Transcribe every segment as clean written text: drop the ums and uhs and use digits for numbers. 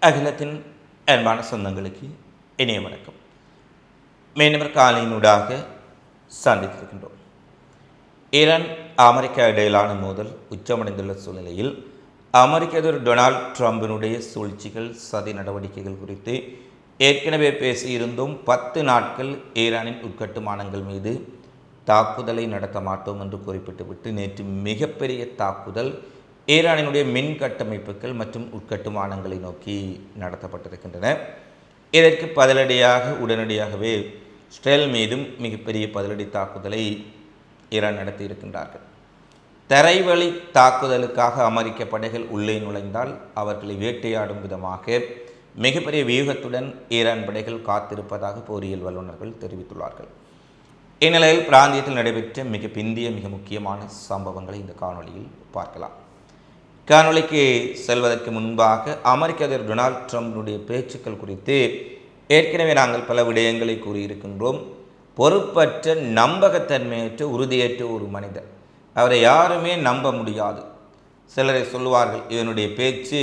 அகிலத்தின் அன்பான சொந்தங்களுக்கு இனிய வணக்கம். மீனவர் காலையினூடாக சந்தித்திருக்கின்றோம். ஈரான் அமெரிக்கா இடையிலான மோதல் உச்சமடைந்துள்ள சூழ்நிலையில் அமெரிக்க அதிபர் டொனால்ட் ட்ரம்பினுடைய சூழ்ச்சிகள், சதி நடவடிக்கைகள் குறித்து ஏற்கனவே பேசியிருந்தும் 10 நாட்கள் ஈரானின் உட்கட்டுமானங்கள் மீது தாக்குதலை நடத்த மாட்டோம் என்று குறிப்பிட்டுவிட்டு நேற்று மிகப்பெரிய தாக்குதல் ஈரானினுடைய மின் கட்டமைப்புகள் மற்றும் உட்கட்டுமானங்களை நோக்கி நடத்தப்பட்டிருக்கின்றன. இதற்கு பதிலடியாக உடனடியாகவே இஸ்ரேல் மீதும் மிகப்பெரிய பதிலடி தாக்குதலை ஈரான் நடத்தியிருக்கின்றார்கள். தரைவழி தாக்குதலுக்காக அமெரிக்க படைகள் உள்ளே நுழைந்தால் அவர்களை வேட்டையாடும் விதமாக மிகப்பெரிய வியூகத்துடன் ஈரான் படைகள் காத்திருப்பதாக போரியல் வல்லுநர்கள் தெரிவித்துள்ளார்கள். இந்நிலையில் பிராந்தியத்தில் நடைபெற்ற மிக பிந்திய மிக முக்கியமான சம்பவங்களை இந்த காணொலியில் பார்க்கலாம். காணொலிக்கு செல்வதற்கு முன்பாக அமெரிக்க அதிபர் டொனால்ட் ட்ரம்பினுடைய பேச்சுக்கள் குறித்து ஏற்கனவே நாங்கள் பல விடயங்களை கூறியிருக்கின்றோம். பொறுப்பற்ற, நம்பகத்தன்மையற்ற, உறுதியற்ற ஒரு மனிதர், அவரை யாருமே நம்ப முடியாது. சிலரை சொல்லுவார்கள், இவனுடைய பேச்சு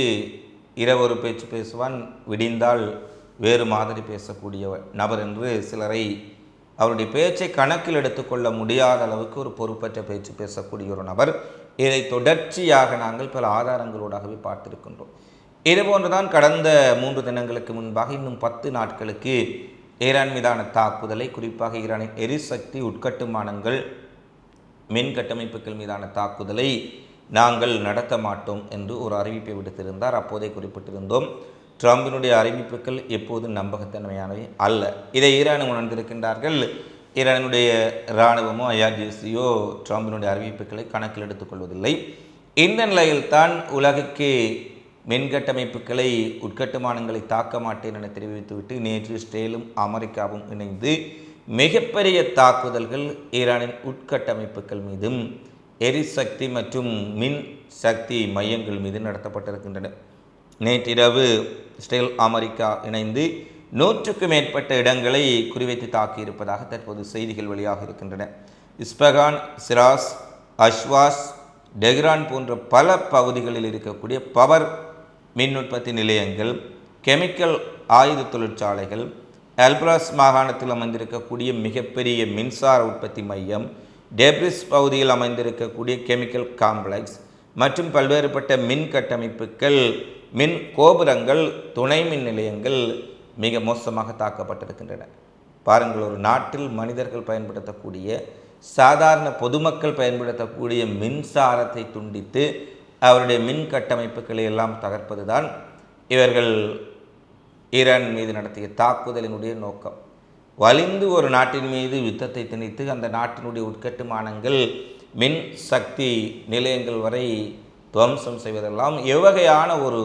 இரவு ஒரு பேச்சு பேசுவான், விடிந்தால் வேறு மாதிரி பேசக்கூடிய நபர் என்று. சிலரை அவருடைய பேச்சை கணக்கில் எடுத்துக்கொள்ள முடியாத அளவுக்கு ஒரு பொறுப்பற்ற பேச்சு பேசக்கூடிய ஒரு நபர். இதை தொடர்ச்சியாக நாங்கள் பல ஆதாரங்களோடாகவே பார்த்திருக்கின்றோம். இதுபோன்றுதான் கடந்த 3 தினங்களுக்கு முன்பாக இன்னும் 10 நாட்களுக்கு ஈரான் மீதான தாக்குதலை, குறிப்பாக ஈரானின் எரிசக்தி உட்கட்டுமானங்கள், மின் கட்டமைப்புகள் மீதான தாக்குதலை நாங்கள் நடத்த மாட்டோம் என்று ஒரு அறிவிப்பை விடுத்திருந்தார். அப்போதே குறிப்பிட்டிருந்தோம், ட்ரம்பினுடைய அறிவிப்புகள் எப்போது நம்பகத்தன்மையானவை அல்ல. இதை ஈரான் உணர்ந்திருக்கின்றார்கள். ஈரானுடைய இராணுவமோ ஐஆர்ஜிசியோ ட்ரம்பினுடைய அறிவிப்புகளை கணக்கில் எடுத்துக்கொள்வதில்லை. இந்த நிலையில்தான் உலகுக்கு மின்கட்டமைப்புகளை, உட்கட்டுமானங்களை தாக்க மாட்டேன் என தெரிவித்துவிட்டு நேற்று இஸ்ரேலும் அமெரிக்காவும் இணைந்து மிகப்பெரிய தாக்குதல்கள் ஈரானின் உட்கட்டமைப்புகள் மீதும் எரிசக்தி மற்றும் மின் சக்தி மையங்கள் மீது நடத்தப்பட்டிருக்கின்றன. நேற்றிரவு இஸ்ரேல் அமெரிக்கா இணைந்து 100க்கும் மேற்பட்ட இடங்களை குறிவைத்து தாக்கியிருப்பதாக தற்போது செய்திகள் வெளியாக இருக்கின்றன. இஸ்பகான், சிராஸ், அஷ்வாஸ், டெஹ்ரான் போன்ற பல பகுதிகளில் இருக்கக்கூடிய பவர் மின் உற்பத்தி நிலையங்கள், கெமிக்கல் ஆயுத தொழிற்சாலைகள், அல்பிராஸ் மாகாணத்தில் அமைந்திருக்கக்கூடிய மிகப்பெரிய மின்சார உற்பத்தி மையம், டெப்ரிஸ் பகுதியில் அமைந்திருக்கக்கூடிய கெமிக்கல் காம்ப்ளெக்ஸ் மற்றும் பல்வேறுபட்ட மின் கட்டமைப்புகள், மின் கோபுரங்கள், துணை மின் நிலையங்கள் மிக மோசமாக தாக்கப்பட்டிருக்கின்றன. பாருங்கள், ஒரு நாட்டில் மனிதர்கள் பயன்படுத்தக்கூடிய, சாதாரண பொதுமக்கள் பயன்படுத்தக்கூடிய மின்சாரத்தை துண்டித்து அவருடைய மின் கட்டமைப்புகளை எல்லாம் தகர்ப்பதுதான் இவர்கள் ஈரான் மீது நடத்திய தாக்குதலினுடைய நோக்கம். வலிந்து ஒரு நாட்டின் மீது யுத்தத்தை திணித்து அந்த நாட்டினுடைய உட்கட்டுமானங்கள், மின் சக்தி நிலையங்கள் வரை துவம்சம் செய்வதெல்லாம் எவ்வகையான ஒரு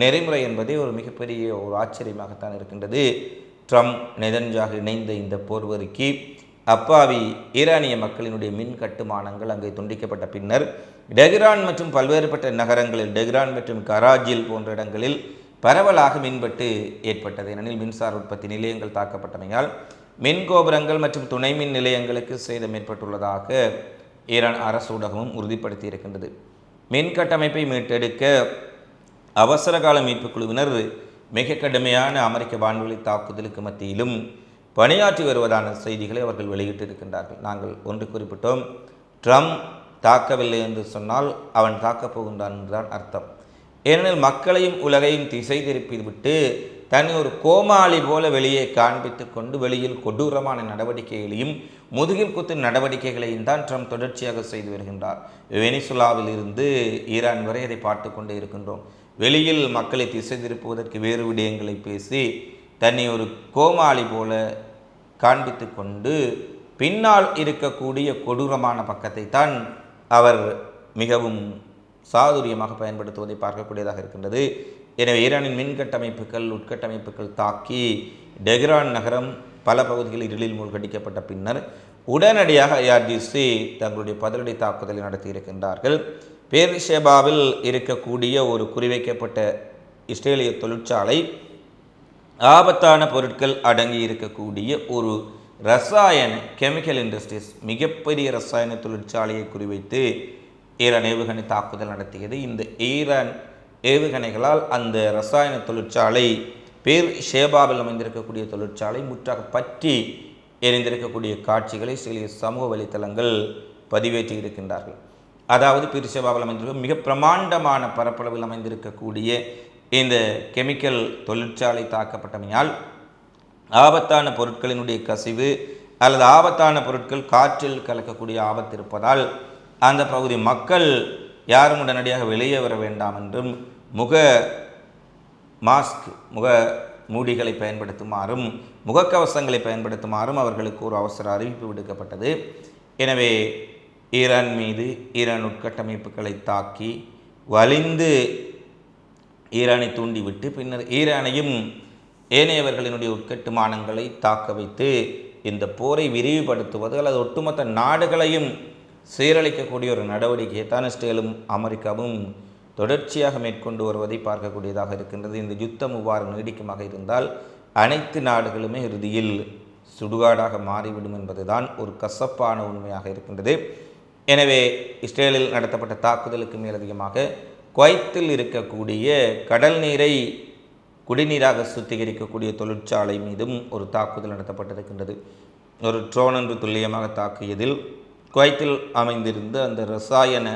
நெறிமுறை என்பதே ஒரு மிகப்பெரிய ஒரு ஆச்சரியமாகத்தான் இருக்கின்றது. ட்ரம்ப், நெதன்யாகு இணைந்த இந்த போர்வரிக்கு அப்பாவி ஈரானிய மக்களினுடைய மின் கட்டுமானங்கள் அங்கே துண்டிக்கப்பட்ட பின்னர் டெஹ்ரான் மற்றும் பல்வேறுபட்ட நகரங்களில், டெஹ்ரான் மற்றும் கராஜில் போன்ற இடங்களில் பரவலாக மின்வெட்டு ஏற்பட்டது. ஏனெனில் மின்சார உற்பத்தி நிலையங்கள் தாக்கப்பட்டமையால் மின் கோபுரங்கள் மற்றும் துணை மின் நிலையங்களுக்கு சேதம் ஏற்பட்டுள்ளதாக ஈரான் அரசு ஊடகமும் உறுதிப்படுத்தி இருக்கின்றது. மின் கட்டமைப்பை மீட்டெடுக்க அவசரகால மீட்பு குழுவினர் மிக கடுமையான அமெரிக்க வான்வெளி தாக்குதலுக்கு மத்தியிலும் பணியாற்றி வருவதான செய்திகளை அவர்கள் வெளியிட்டிருக்கின்றார்கள். நாங்கள் ஒன்று குறிப்பிட்டோம், ட்ரம்ப் தாக்கவில்லை என்று சொன்னால் அவன் தாக்கப் போகின்றான் என்றுதான் அர்த்தம். ஏனெனில் மக்களையும் உலகையும் திசை திருப்பிவிட்டு தன்னை ஒரு கோமாளி போல வெளியே காண்பித்து கொண்டு வெளியில் கொடூரமான நடவடிக்கைகளையும் முதுகில் குத்து நடவடிக்கைகளையும் தான் ட்ரம்ப் தொடர்ச்சியாக செய்து வருகின்றார். வெனிசுலாவில் இருந்து ஈரான் வரை அதை பார்த்து கொண்டே இருக்கின்றோம். வெளியில் மக்களை திசை திருப்புவதற்கு வேறு விடயங்களை பேசி தன்னை ஒரு கோமாளி போல காண்பித்து கொண்டு பின்னால் இருக்கக்கூடிய கொடூரமான பக்கத்தை தான் அவர் மிகவும் சாதுரியமாக பயன்படுத்துவதை பார்க்கக்கூடியதாக இருக்கின்றது. எனவே ஈரானின் மின் கட்டமைப்புகள், உட்கட்டமைப்புகள் தாக்கி டெஹ்ரான் நகரம் பல பகுதிகளில் இருளில் மூழ்கடிக்கப்பட்ட பின்னர் உடனடியாக ஐஆர்ஜிசி தங்களுடைய பதிலடி தாக்குதலை நடத்தியிருக்கின்றார்கள். பேர்ஷேபாவில் இருக்கக்கூடிய ஒரு குறிவைக்கப்பட்ட இஸ்ரேலிய தொழிற்சாலை, ஆபத்தான பொருட்கள் அடங்கி இருக்கக்கூடிய ஒரு ரசாயன கெமிக்கல் இண்டஸ்ட்ரீஸ், மிகப்பெரிய ரசாயன தொழிற்சாலையை குறிவைத்து ஈரான் ஏவுகணை தாக்குதல் நடத்தியது. இந்த ஈரான் ஏவுகணைகளால் அந்த ரசாயன தொழிற்சாலை பேர் ஷேபாவில் அமைந்திருக்கக்கூடிய தொழிற்சாலை முற்றாக பற்றி எரிந்திருக்கக்கூடிய காட்சிகளை சில சமூக வலைத்தளங்கள் பதிவேற்றி இருக்கின்றார்கள். அதாவது பீர் ஷேபாவில் அமைந்திருக்க மிக பிரமாண்டமான பரப்பளவில் அமைந்திருக்கக்கூடிய இந்த கெமிக்கல் தொழிற்சாலை தாக்கப்பட்டமையால் ஆபத்தான பொருட்களினுடைய கசிவு அல்லது ஆபத்தான பொருட்கள் காற்றில் கலக்கக்கூடிய ஆபத்து இருப்பதால் அந்த பகுதி மக்கள் யாரும் உடனடியாக வெளியே வர வேண்டாம் என்றும் முக மூடிகளை பயன்படுத்துமாறும் முகக்கவசங்களை பயன்படுத்துமாறும் அவர்களுக்கு ஒரு அவசர அறிவிப்பு விடுக்கப்பட்டது. எனவே ஈரான் மீது ஈரான் உட்கட்டமைப்புகளை தாக்கி வலிந்து ஈரானை தூண்டிவிட்டு பின்னர் ஈரானையும் ஏனையவர்களினுடைய உட்கட்டுமானங்களை தாக்க வைத்து இந்த போரை விரிவுபடுத்துவது அல்லது ஒட்டுமொத்த நாடுகளையும் சீரழிக்கக்கூடிய ஒரு நடவடிக்கையை தான் இஸ்ரேலும் அமெரிக்காவும் தொடர்ச்சியாக மேற்கொண்டு வருவதை பார்க்கக்கூடியதாக இருக்கின்றது. இந்த யுத்தம் இவ்வாறு நீடிக்குமாக இருந்தால் அனைத்து நாடுகளுமே இறுதியில் சுடுகாடாக மாறிவிடும் என்பதுதான் ஒரு கசப்பான உண்மையாக இருக்கின்றது. எனவே இஸ்ரேலில் நடத்தப்பட்ட தாக்குதலுக்கு மேலதிகமாக குவைத்தில் இருக்கக்கூடிய கடல் நீரை குடிநீராக சுத்திகரிக்கக்கூடிய தொழிற்சாலை மீதும் ஒரு தாக்குதல் நடத்தப்பட்டிருக்கின்றது. ஒரு ட்ரோன் என்று துல்லியமாக தாக்கியதில் குவைத்தில் அமைந்திருந்த அந்த ரசாயன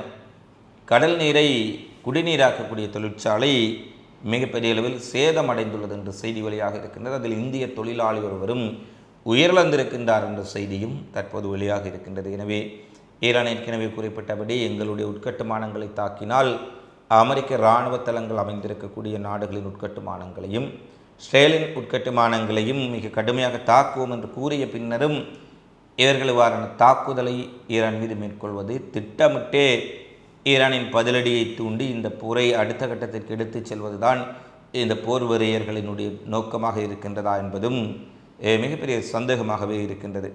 கடல் நீரை குடிநீராக்கக்கூடிய தொழிற்சாலை மிகப்பெரிய அளவில் சேதமடைந்துள்ளது என்ற செய்தி வெளியாக இருக்கின்றது. அதில் இந்திய தொழிலாளி ஒருவரும் உயிரிழந்திருக்கின்றார் என்ற செய்தியும் தற்போது வெளியாக இருக்கின்றது. எனவே ஈரான் ஏற்கனவே குறிப்பிட்டபடி எங்களுடைய உட்கட்டுமானங்களை தாக்கினால் அமெரிக்க இராணுவ தளங்கள் அமைந்திருக்கக்கூடிய நாடுகளின் உட்கட்டுமானங்களையும் இஸ்ரேலின் உட்கட்டுமானங்களையும் மிக கடுமையாக தாக்குவோம் என்று கூறிய பின்னரும் இவர்கள் இவ்வாறான தாக்குதலை ஈரான் மீது மேற்கொள்வது திட்டமிட்டே ஈரானின் பதிலடியை தூண்டி இந்த போரை அடுத்த கட்டத்திற்கு எடுத்துச் செல்வதுதான் இந்த போர் வெறியர்களினுடைய நோக்கமாக இருக்கின்றதா என்பதும் மிகப்பெரிய சந்தேகமாகவே இருக்கின்றது.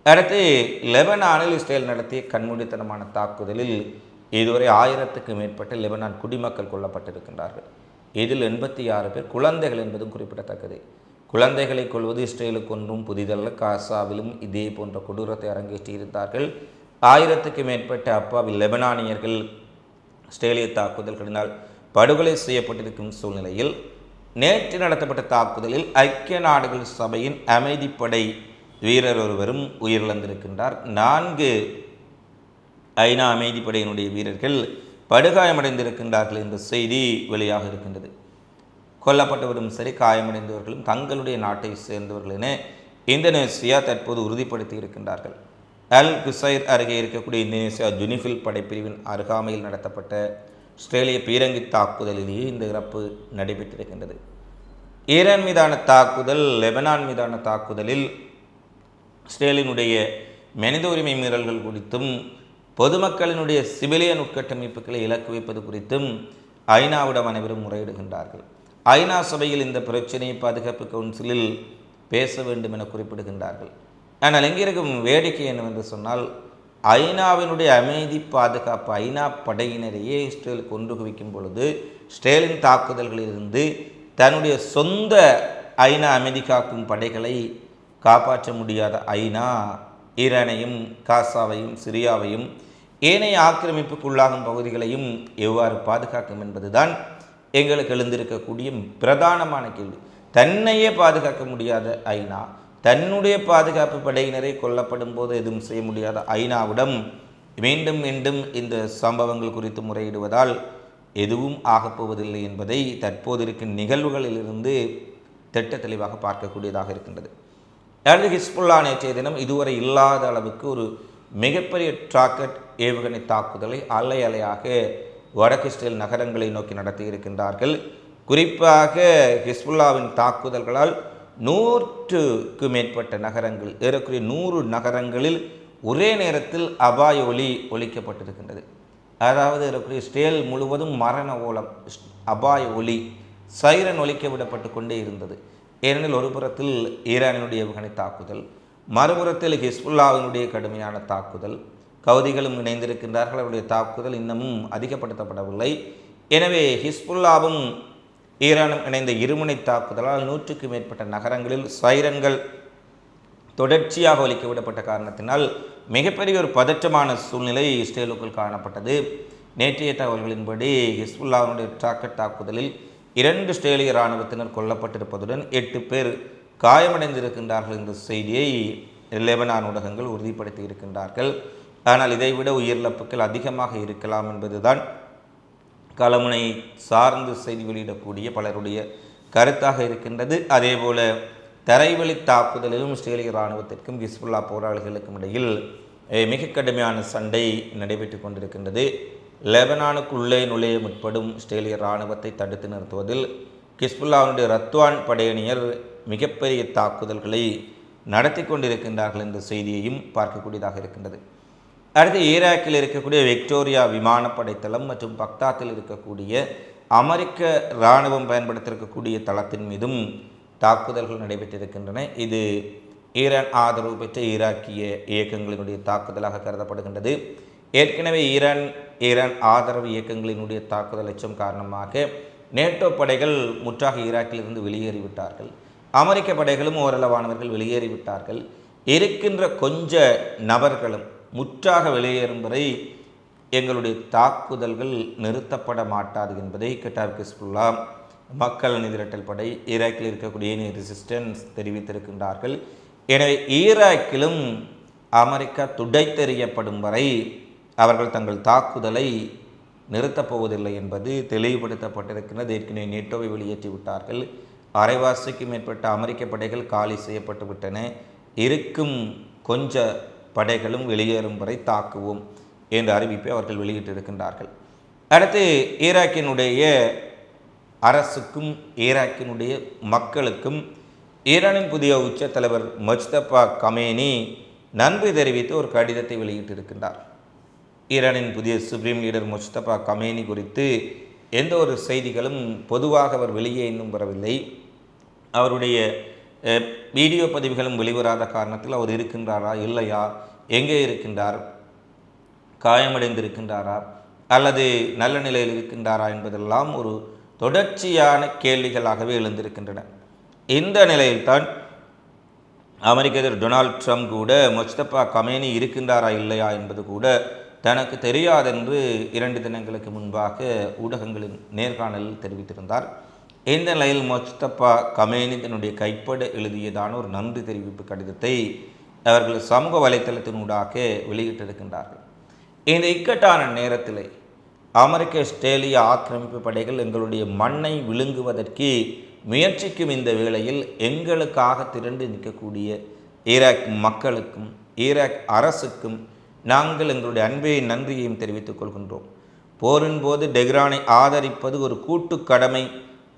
அடுத்து லெபனானில் இஸ்ரேல் நடத்திய கண்மூடித்தனமான தாக்குதலில் இதுவரை 1000க்கு மேற்பட்ட லெபனான் குடிமக்கள் கொல்லப்பட்டிருக்கின்றார்கள். இதில் 86 பேர் குழந்தைகள் என்பதும் குறிப்பிடத்தக்கது. குழந்தைகளை கொள்வது இஸ்ரேலுக்கு ஒன்றும் புதிதல்ல. காசாவிலும் இதே போன்ற கொடூரத்தை அரங்கேற்றியிருந்தார்கள். 1000க்கு மேற்பட்ட அப்பாவி லெபனானியர்கள் இஸ்ரேலிய தாக்குதல்களினால் படுகொலை செய்யப்பட்டிருக்கும் சூழ்நிலையில் நேற்று நடத்தப்பட்ட தாக்குதலில் ஐக்கிய நாடுகள் சபையின் அமைதிப்படை வீரர் ஒருவரும் உயிரிழந்திருக்கின்றார். 4 ஐநா அமைதிப்படையினுடைய வீரர்கள் படுகாயமடைந்திருக்கின்றார்கள் என்ற செய்தி வெளியாக இருக்கின்றது. கொல்லப்பட்டவரும் சரி காயமடைந்தவர்களும் தங்களுடைய நாட்டை சேர்ந்தவர்கள் என இந்தோனேசியா தற்போது உறுதிப்படுத்தி இருக்கின்றார்கள். அல் குசைர் அருகே இருக்கக்கூடிய இந்தோனேசியா ஜுனிஃபில் படைப்பிரிவின் அருகாமையில் நடத்தப்பட்ட இஸ்ரேலிய பீரங்கி தாக்குதலிலேயே இந்த இறப்பு நடைபெற்றிருக்கின்றது. ஈரான் மீதான தாக்குதல், லெபனான் மீதான தாக்குதலில் இஸ்ரேலினுடைய மனித உரிமை மீறல்கள் குறித்தும் பொதுமக்களினுடைய சிவிலியன் உட்கட்டமைப்புகளை இலக்கு வைப்பது குறித்தும் ஐநாவிடம் அனைவரும் முறையிடுகின்றார்கள். ஐநா சபையில் இந்த பிரச்சனையை பாதுகாப்பு கவுன்சிலில் பேச வேண்டும் என குறிப்பிடுகின்றார்கள். ஆனால் எங்கிருக்கும் வேடிக்கை என்னவென்று சொன்னால், ஐநாவினுடைய அமைதி பாதுகாப்பு ஐநா படையினரையே இஸ்ரேல் கொன்று குவிக்கும் பொழுது இஸ்ரேலின் தாக்குதல்களிலிருந்து தன்னுடைய சொந்த ஐநா அமைதி காக்கும் படைகளை காப்பாற்ற முடியாத ஐநா ஈரானையும் காசாவையும் சிரியாவையும் ஏனைய ஆக்கிரமிப்புக்குள்ளாகும் பகுதிகளையும் எவ்வாறு பாதுகாக்கும் என்பதுதான் எங்களுக்கு எழுந்திருக்கக்கூடிய பிரதானமான கேள்வி. தன்னையே பாதுகாக்க முடியாத ஐநா, தன்னுடைய பாதுகாப்பு படையினரை கொல்லப்படும் போது எதுவும் செய்ய முடியாத ஐநாவிடம் மீண்டும் மீண்டும் இந்த சம்பவங்கள் குறித்து முறையிடுவதால் எதுவும் ஆகப்போவதில்லை என்பதை தற்போது இருக்கும் நிகழ்வுகளிலிருந்து திட்ட தெளிவாக பார்க்கக்கூடியதாக இருக்கின்றது. அடுத்து ஹிஸ்புல்லா நேற்றைய தினம் இதுவரை இல்லாத அளவுக்கு ஒரு மிகப்பெரிய ராக்கெட் ஏவுகணை தாக்குதலை அலை அலையாக வடக்கு இஸ்ரேல் நகரங்களை நோக்கி நடத்தி இருக்கின்றார்கள். குறிப்பாக ஹிஸ்புல்லாவின் தாக்குதல்களால் 100க்கு மேற்பட்ட நகரங்கள், ஏறக்குறைய 100 நகரங்களில் ஒரே நேரத்தில் அபாய ஒலி ஒலிக்கப்பட்டிருக்கின்றது. அதாவது ஏறக்குறைய இஸ்ரேல் முழுவதும் மரண ஓலம், அபாய ஒலி, சைரன் ஒலிக்க விடப்பட்டு கொண்டே இருந்தது. ஏனெனில் ஒரு புறத்தில் ஈரானினுடைய ஏவுகணை தாக்குதல், மறுபுறத்தில் ஹிஸ்புல்லாவினுடைய கடுமையான தாக்குதல், கவுதிகளும் இணைந்திருக்கின்றார்கள். அவருடைய தாக்குதல் இன்னமும் அதிகப்படுத்தப்படவில்லை. எனவே ஹிஸ்புல்லாவும் ஈரானும் இணைந்த இருமுனை தாக்குதலால் 100க்கு மேற்பட்ட நகரங்களில் சைரன்கள் தொடர்ச்சியாக ஒலிக்க விடப்பட்ட காரணத்தினால் மிகப்பெரிய ஒரு பதற்றமான சூழ்நிலை இஸ்ரேலுக்குள் காணப்பட்டது. நேற்றைய தகவல்களின்படி ஹிஸ்புல்லாவினுடைய ராக்கெட் தாக்குதலில் 2 இஸ்ரேலிய இராணுவத்தினர் கொல்லப்பட்டிருப்பதுடன் 8 பேர் காயமடைந்திருக்கின்றார்கள் என்ற செய்தியை லெபனான் ஊடகங்கள் உறுதிப்படுத்தி இருக்கின்றார்கள். ஆனால் இதைவிட உயிரிழப்புகள் அதிகமாக இருக்கலாம் என்பதுதான் களமுனை சார்ந்து செய்தி வெளியிடக்கூடிய பலருடைய கருத்தாக இருக்கின்றது. அதேபோல தரைவழி தாக்குதலிலும் இஸ்ரேலிய இராணுவத்திற்கும் ஹிஸ்புல்லா போராளிகளுக்கும் இடையில் மிக கடுமையான சண்டை நடைபெற்று கொண்டிருக்கின்றது. லெபனானுக்குள்ளே நுழைய முற்படும் இஸ்ரேலிய இராணுவத்தை தடுத்து நிறுத்துவதில் ஹிஸ்புல்லாவுடைய ரத்வான் படையணியர் மிகப்பெரிய தாக்குதல்களை நடத்தி கொண்டிருக்கின்றார்கள் என்ற செய்தியையும் பார்க்கக்கூடியதாக இருக்கின்றது. அடுத்து ஈராக்கில் இருக்கக்கூடிய விக்டோரியா விமானப்படை தளம் மற்றும் பக்தாத்தில் இருக்கக்கூடிய அமெரிக்க இராணுவம் பயன்படுத்தியிருக்கக்கூடிய தளத்தின் மீதும் தாக்குதல்கள் நடைபெற்றிருக்கின்றன. இது ஈரான் ஆதரவு பெற்ற ஈராக்கிய இயக்கங்களினுடைய தாக்குதலாக கருதப்படுகின்றது. ஏற்கனவே ஈரான் ஆதரவு இயக்கங்களினுடைய தாக்குதல் அச்சம் காரணமாக நேட்டோ படைகள் முற்றாக ஈராக்கிலிருந்து வெளியேறிவிட்டார்கள். அமெரிக்க படைகளும் ஓரளவானவர்கள் வெளியேறிவிட்டார்கள். இருக்கின்ற கொஞ்ச நபர்களும் முற்றாக வெளியேறும் வரை எங்களுடைய தாக்குதல்கள் நிறுத்தப்பட மாட்டாது என்பதை கட்டார் ஹிஸ்புல்லா மக்கள் திரட்டல் படை ஈராக்கில் இருக்கக்கூடிய ரெசிஸ்டன்ஸ் தெரிவித்திருக்கின்றார்கள். எனவே ஈராக்கிலும் அமெரிக்கா துடைத்தெறியப்படும் வரை அவர்கள் தங்கள் தாக்குதலை நிறுத்தப் போவதில்லை என்பது தெளிவுபடுத்தப்பட்டிருக்கிறது. ஏற்கனவே நேட்டோவை வெளியேற்றி விட்டார்கள். அரைவாசிக்கு மேற்பட்ட அமெரிக்க படைகள் காலி செய்யப்பட்டு விட்டன. இருக்கும் கொஞ்ச படைகளும் வெளியேறும் வரை தாக்குவோம் என்ற அறிவிப்பை அவர்கள் வெளியிட்டிருக்கின்றார்கள். அடுத்து ஈராக்கினுடைய அரசுக்கும் ஈராக்கினுடைய மக்களுக்கும் ஈரானின் புதிய உச்ச தலைவர் முஜ்தபா கமேனி நன்றி தெரிவித்து ஒரு கடிதத்தை வெளியிட்டிருக்கின்றார். ஈரானின் புதிய சுப்ரீம் லீடர் முஜ்தபா கமேனி குறித்து எந்த ஒரு செய்திகளும் பொதுவாக அவர் வெளியே இன்னும் வரவில்லை. அவருடைய வீடியோ பதிவுகளும் வெளிவராத காரணத்தில் அவர் இருக்கின்றாரா இல்லையா, எங்கே இருக்கின்றார், காயமடைந்திருக்கின்றாரா அல்லது நல்ல நிலையில் இருக்கின்றாரா என்பதெல்லாம் ஒரு தொடர்ச்சியான கேள்விகளாகவே எழுந்திருக்கின்றன. இந்த நிலையில்தான் அமெரிக்க அதிபர் டொனால்ட் ட்ரம்ப் கூட முஜ்தபா கமேனி இருக்கின்றாரா இல்லையா என்பது கூட தனக்கு தெரியாதென்று 2 தினங்களுக்கு முன்பாக ஊடகங்களின் நேர்காணலில் தெரிவித்திருந்தார். இந்த நிலையில் முஜ்தபா கமேனி தன்னுடைய கைப்பட எழுதியதான ஒரு நன்றி தெரிவிப்பு கடிதத்தை அவர்கள் சமூக வலைத்தளத்தினூடாக வெளியிட்டிருக்கின்றார்கள். இந்த இக்கட்டான நேரத்தில் அமெரிக்க இஸ்ரேலிய ஆக்கிரமிப்பு படைகள் எங்களுடைய மண்ணை விழுங்குவதற்கு முயற்சிக்கும் இந்த வேளையில் எங்களுக்காக திரண்டு நிற்கக்கூடிய ஈராக் மக்களுக்கும் ஈராக் அரசுக்கும் நாங்கள் எங்களுடைய அன்பையும் நன்றியையும் தெரிவித்துக் கொள்கின்றோம். போரின் போது டெஹ்ரானை ஆதரிப்பது ஒரு கூட்டு கடமை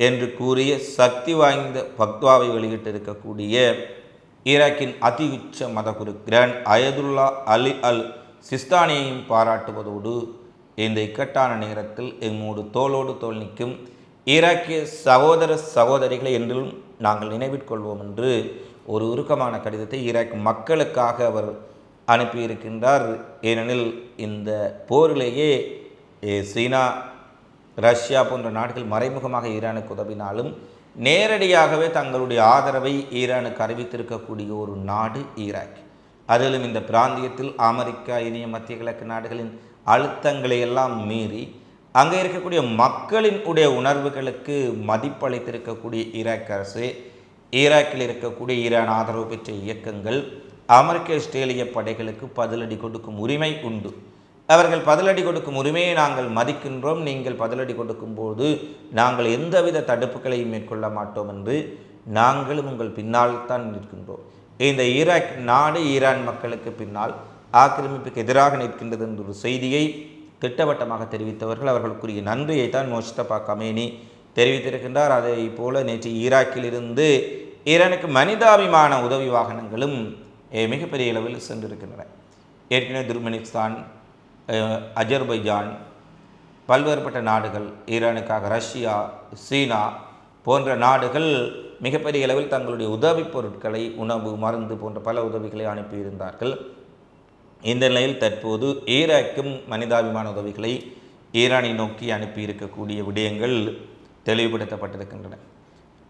என்று கூறிய சக்தி வாய்ந்த பக்வாவை வெளியிட்டிருக்கக்கூடிய ஈராக்கின் அதி உச்ச மதகுரு கிராண்ட் அயதுல்லா அலி அல் சிஸ்தானியையும் பாராட்டுவதோடு இந்த இக்கட்டான நேரத்தில் எம்மோடு தோளோடு தோள் நிற்கும் ஈராக்கிய சகோதர சகோதரிகளை என்றும் நாங்கள் நினைவிற்கொள்வோம் என்று ஒரு உருக்கமான கடிதத்தை ஈராக் மக்களுக்காக அவர் அனுப்பியிருக்கின்றார். ஏனெனில் இந்த போரிலேயே சீனா, ரஷ்யா போன்ற நாடுகள் மறைமுகமாக ஈரானுக்கு உதவினாலும் நேரடியாகவே தங்களுடைய ஆதரவை ஈரானுக்கு அறிவித்திருக்கக்கூடிய ஒரு நாடு ஈராக். அதிலும் இந்த பிராந்தியத்தில் அமெரிக்கா, இனிய மத்திய கிழக்கு நாடுகளின் அழுத்தங்களை எல்லாம் மீறி அங்கே இருக்கக்கூடிய மக்களின் உடைய உணர்வுகளுக்கு மதிப்பளித்திருக்கக்கூடிய ஈராக் அரசு, ஈராக்கில் இருக்கக்கூடிய ஈரான் ஆதரவு பெற்ற இயக்கங்கள் அமெரிக்க இஸ்ரேலிய படைகளுக்கு பதிலடி கொடுக்கும் உரிமை உண்டு. அவர்கள் பதிலடி கொடுக்கும் உரிமையை நாங்கள் மதிக்கின்றோம். நீங்கள் பதிலடி கொடுக்கும்போது நாங்கள் எந்தவித தடுப்புகளையும் மேற்கொள்ள மாட்டோம் என்று நாங்களும் உங்கள் பின்னால் தான் நிற்கின்றோம். இந்த ஈராக் நாடு ஈரான் மக்களுக்கு பின்னால் ஆக்கிரமிப்புக்கு எதிராக நிற்கின்றது என்ற ஒரு செய்தியை திட்டவட்டமாக தெரிவித்தவர்கள். அவர்களுக்குரிய நன்றியை தான் முஜ்தபா கமேனி தெரிவித்திருக்கின்றார். அதே போல நேற்று ஈராக்கிலிருந்து ஈரானுக்கு மனிதாபிமான உதவி வாகனங்களும் மிகப்பெரிய அளவில் சென்றிருக்கின்றன. ஏற்கனவே துர்மெனிஸ்தான், அஜர்பைஜான், பல்வேறுபட்ட நாடுகள் ஈரானுக்காக ரஷ்யா, சீனா போன்ற நாடுகள் மிகப்பெரிய அளவில் தங்களுடைய உதவி பொருட்களை, உணவு, மருந்து போன்ற பல உதவிகளை அனுப்பியிருந்தார்கள். இந்த நிலையில் தற்போது ஈராக்கும் மனிதாபிமான உதவிகளை ஈரானை நோக்கி அனுப்பியிருக்கக்கூடிய விடயங்கள் தெளிவுபடுத்தப்பட்டிருக்கின்றன.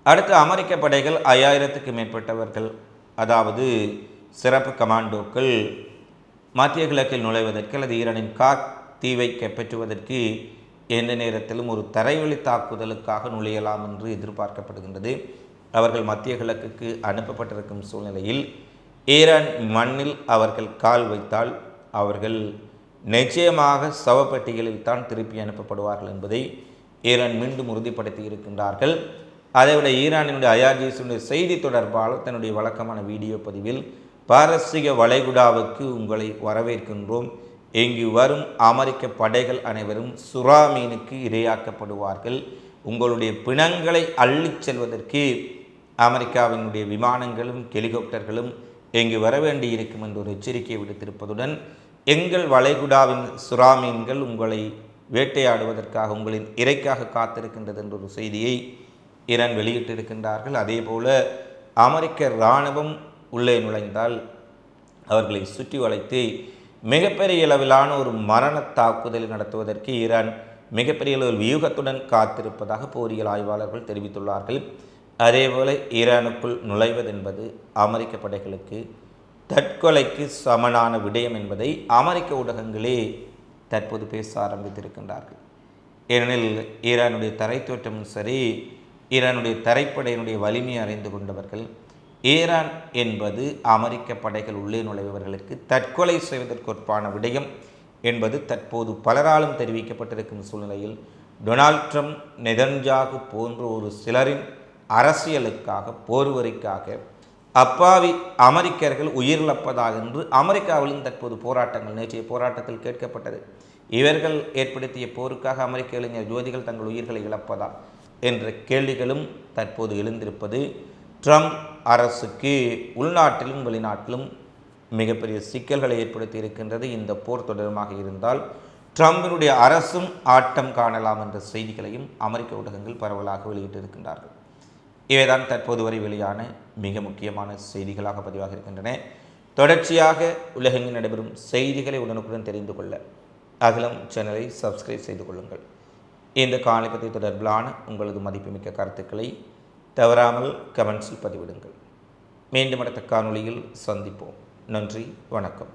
அடுத்து அமெரிக்க படைகள் 5000க்கு மேற்பட்டவர்கள், அதாவது சிறப்பு கமாண்டோக்கள் மத்திய கிழக்கில் நுழைவதற்கு அல்லது ஈரானின் தீவை கைப்பற்றுவதற்கு எந்த நேரத்திலும் ஒரு தரைவழி தாக்குதலுக்காக நுழையலாம் என்று எதிர்பார்க்கப்படுகின்றது. அவர்கள் மத்திய கிழக்குக்கு அனுப்பப்பட்டிருக்கும் சூழ்நிலையில் ஈரான் மண்ணில் அவர்கள் கால் வைத்தால் அவர்கள் நிச்சயமாக சவப்பட்டிகளில் தான் திருப்பி அனுப்பப்படுவார்கள் என்பதை ஈரான் மீண்டும் உறுதிப்படுத்தி இருக்கின்றார்கள். அதைவிட ஈரானினுடைய ஐஆர்ஜிசியினுடைய செய்தி தொடர்பாளர் தன்னுடைய வழக்கமான வீடியோ பதிவில் பாரசீக வளைகுடாவுக்கு உங்களை வரவேற்கின்றோம், இங்கு வரும் அமெரிக்க படைகள் அனைவரும் சுறா மீனுக்கு இரையாக்கப்படுவார்கள், உங்களுடைய பிணங்களை அள்ளிச் செல்வதற்கு அமெரிக்காவினுடைய விமானங்களும் ஹெலிகாப்டர்களும் இங்கு வர வேண்டியிருக்கும் என்று ஒரு எச்சரிக்கை விடுத்திருப்பதுடன் எங்கள் வளைகுடாவின் சுறா மீன்கள் உங்களை வேட்டையாடுவதற்காக உங்களின் இறைக்காக காத்திருக்கின்றது என்ற ஒரு செய்தியை ஈரான் வெளியிட்டிருக்கின்றார்கள். அதே போல அமெரிக்க இராணுவம் உள்ளே நுழைந்தால் அவர்களை சுற்றி வளைத்து மிகப்பெரிய அளவிலான ஒரு மரண தாக்குதலை நடத்துவதற்கு ஈரான் மிகப்பெரிய அளவில் வியூகத்துடன் காத்திருப்பதாக போரியல் ஆய்வாளர்கள் தெரிவித்துள்ளார்கள். அதேபோல ஈரானுக்குள் நுழைவதென்பது அமெரிக்க படைகளுக்கு தற்கொலைக்கு சமனான விடயம் என்பதை அமெரிக்க ஊடகங்களே தற்போது பேச ஆரம்பித்திருக்கின்றார்கள். ஏனெனில் ஈரானுடைய தரைத்தோற்றமும் சரி, ஈரானுடைய தரைப்படையினுடைய வலிமையை அறிந்து கொண்டவர்கள் ஈரான் என்பது அமெரிக்க படைகள் உள்ளே நுழைபவர்களுக்கு தற்கொலை செய்வதற்கொற்பான விடயம் என்பது தற்போது பலராலும் தெரிவிக்கப்பட்டிருக்கும் சூழ்நிலையில் டொனால்ட் ட்ரம்ப், நெதன்யாகு போன்ற ஒரு சிலரின் அரசியலுக்காக போர்வரிக்காக அப்பாவி அமெரிக்கர்கள் உயிரிழப்பதாக என்று அமெரிக்காவிலும் தற்போது போராட்டங்கள் நேற்றைய போராட்டத்தில் கேட்கப்பட்டது. இவர்கள் ஏற்படுத்திய போருக்காக அமெரிக்க இளைஞர் ஜோதிகள் தங்கள் உயிர்களை இழப்பதா என்ற கேள்விகளும் தற்போது எழுந்திருப்பது ட்ரம்ப் அரசுக்கு உள்நாட்டிலும் வெளிநாட்டிலும் மிகப்பெரிய சிக்கல்களை ஏற்படுத்தி இருக்கின்றது. இந்த போர் தொடர்பாக இருந்தால் ட்ரம்பினுடைய அரசும் ஆட்டம் காணலாம் என்ற செய்திகளையும் அமெரிக்க ஊடகங்கள் பரவலாக வெளியிட்டிருக்கின்றார்கள். இவைதான் தற்போது வரை வெளியான மிக முக்கியமான செய்திகளாக பதிவாக இருக்கின்றன. தொடர்ச்சியாக உலகெங்கில் நடைபெறும் செய்திகளை உடனுக்குடன் தெரிந்து கொள்ள அகிலம் சேனலை சப்ஸ்கிரைப் செய்து கொள்ளுங்கள். இந்த காணொளி தொடர்பிலான உங்களது மதிப்புமிக்க கருத்துக்களை தவறாமல் கமெண்ட்ஸில் பதிவிடுங்கள். மீண்டும் அடுத்த காணொளியில் சந்திப்போம். நன்றி, வணக்கம்.